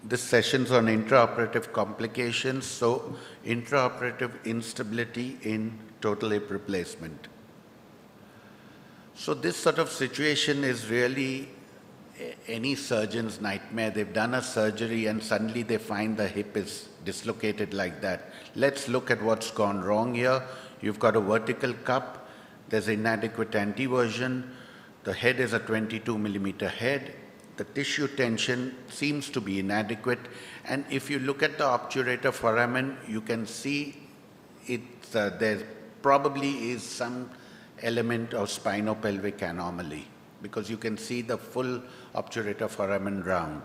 This session's on intraoperative complications, so intraoperative instability in total hip replacement. So this sort of situation is really any surgeon's nightmare. They've done a surgery and suddenly they find the hip is dislocated like that. Let's look at what's gone wrong here. You've got a vertical cup, there's inadequate anteversion, the head is a 22 millimeter head, the tissue tension seems to be inadequate, and if you look at the obturator foramen, you can see there probably is some element of spinopelvic anomaly because you can see the full obturator foramen round.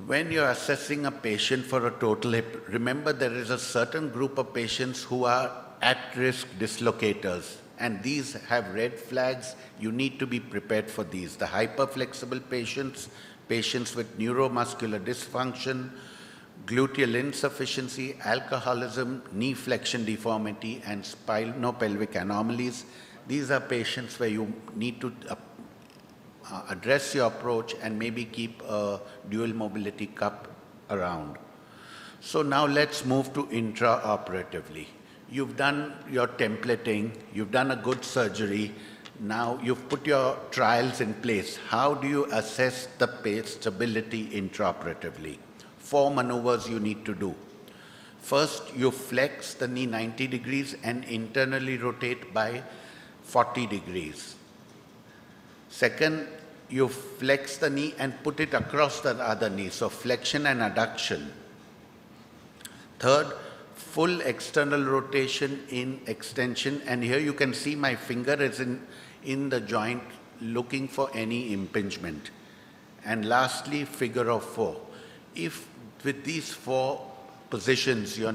When you're assessing a patient for a total hip, remember there is a certain group of patients who are at-risk dislocators, and these have red flags. You need to be prepared for these. The hyperflexible patients, patients with neuromuscular dysfunction, gluteal insufficiency, alcoholism, knee flexion deformity, and spinopelvic anomalies. These are patients where you need to address your approach and maybe keep a dual mobility cup around. So now let's move to intraoperatively. You've done your templating, you've done a good surgery, now you've put your trials in place. How do you assess the stability intraoperatively? 4 maneuvers you need to do. First, you flex the knee 90 degrees and internally rotate by 40 degrees. Second, you flex the knee and put it across the other knee, so flexion and adduction. Third, full external rotation in extension, and here you can see my finger is in the joint looking for any impingement. And lastly, figure of 4. If with these 4 positions your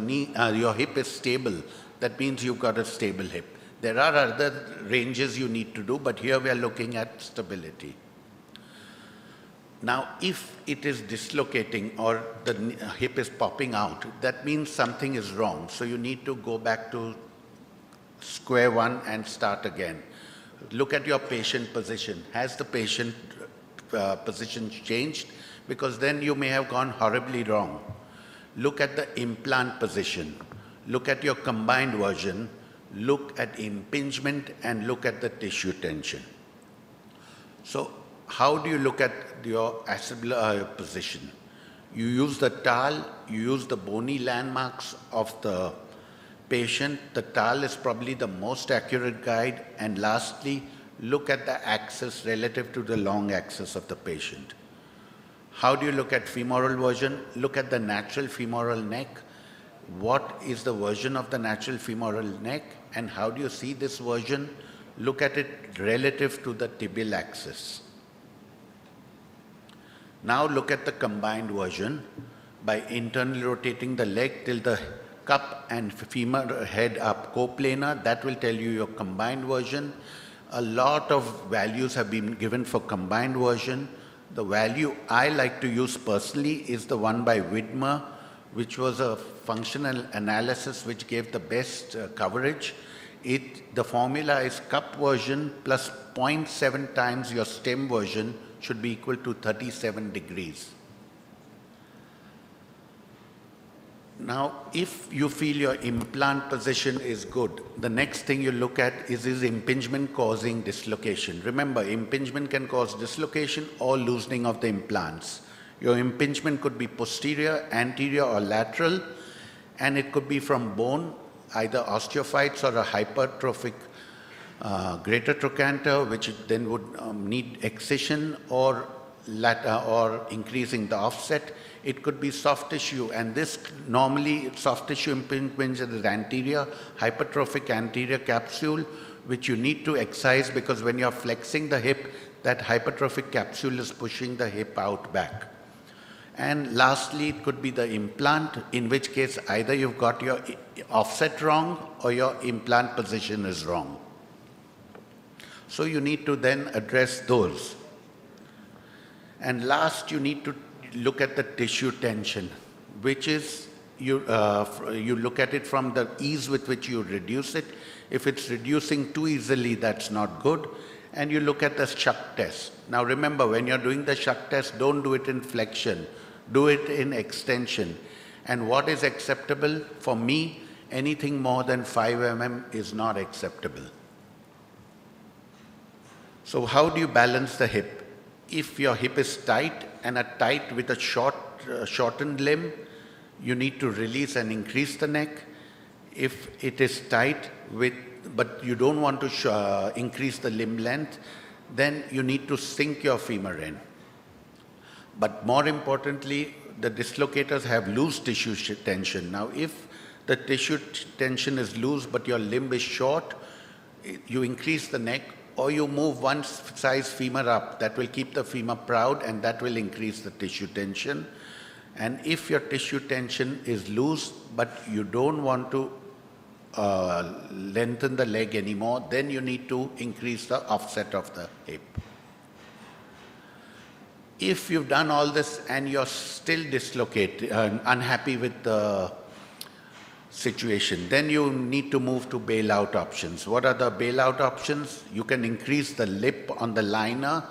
hip is stable, that means you've got a stable hip. There are other ranges you need to do, but here we are looking at stability. Now, if it is dislocating or the hip is popping out, that means something is wrong. So you need to go back to square one and start again. Look at your patient position. Has the patient position changed? Because then you may have gone horribly wrong. Look at the implant position. Look at your combined version. Look at impingement and look at the tissue tension. So how do you look at your acetabular position? You use the TAL, you use the bony landmarks of the patient. The TAL is probably the most accurate guide. And lastly, look at the axis relative to the long axis of the patient. How do you look at femoral version? Look at the natural femoral neck. What is the version of the natural femoral neck? And how do you see this version? Look at it relative to the tibial axis. Now look at the combined version by internally rotating the leg till the cup and femur head up coplanar. That will tell you your combined version. A lot of values have been given for combined version. The value I like to use personally is the one by Widmer, which was a functional analysis which gave the best coverage. The formula is cup version plus 0.7 times your stem version should be equal to 37 degrees. Now, if you feel your implant position is good, the next thing you look at is impingement causing dislocation. Remember, impingement can cause dislocation or loosening of the implants. Your impingement could be posterior, anterior, or lateral, and it could be from bone, either osteophytes or a hypertrophic greater trochanter, which then would need excision or increasing the offset. It could be soft tissue, and this normally soft tissue impingement is anterior, hypertrophic anterior capsule, which you need to excise because when you're flexing the hip, that hypertrophic capsule is pushing the hip out back. And lastly, it could be the implant, in which case either you've got your offset wrong or your implant position is wrong. So you need to then address those. And last, you need to look at the tissue tension, which is you look at it from the ease with which you reduce it. If it's reducing too easily, that's not good. and you look at the shuck test. Now remember, when you're doing the shuck test, don't do it in flexion, do it in extension. And what is acceptable? For me, anything more than 5 mm is not acceptable. So how do you balance the hip? If your hip is tight and tight with a shortened limb, you need to release and increase the neck. If it is tight but you don't want to increase the limb length, then you need to sink your femur in. But more importantly, the dislocators have loose tissue tension. Now, if the tissue tension is loose but your limb is short, you increase the neck, or you move one size femur up. That will keep the femur proud and that will increase the tissue tension. And if your tissue tension is loose but you don't want to lengthen the leg anymore, then you need to increase the offset of the hip. If you've done all this and you're still dislocated, unhappy with the situation, then you need to move to bailout options. What are the bailout options? You can increase the lip on the liner.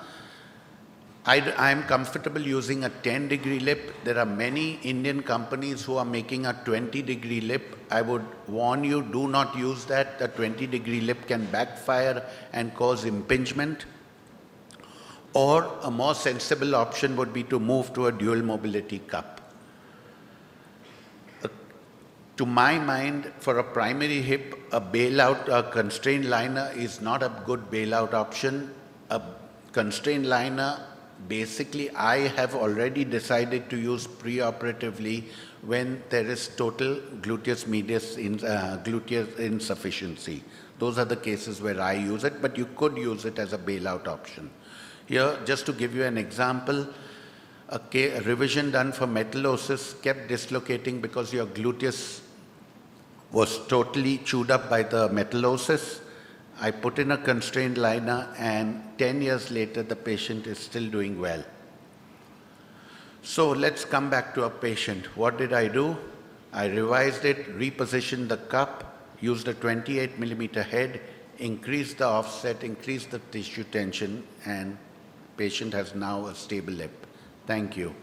I am comfortable using a 10-degree lip. There are many Indian companies who are making a 20-degree lip. I would warn you, do not use that. The 20-degree lip can backfire and cause impingement. Or a more sensible option would be to move to a dual mobility cup. To my mind, for a primary hip, a bailout, a constrained liner is not a good bailout option. A constrained liner, basically, I have already decided to use preoperatively when there is total gluteus medius gluteus insufficiency. Those are the cases where I use it, but you could use it as a bailout option. Here, just to give you an example, a revision done for metallosis kept dislocating because your gluteus was totally chewed up by the metallosis. I put in a constrained liner and 10 years later the patient is still doing well. So let's come back to a patient. What did I do? I revised it, repositioned the cup, used a 28 millimeter head, increased the offset, increased the tissue tension, and patient has now a stable hip. Thank you.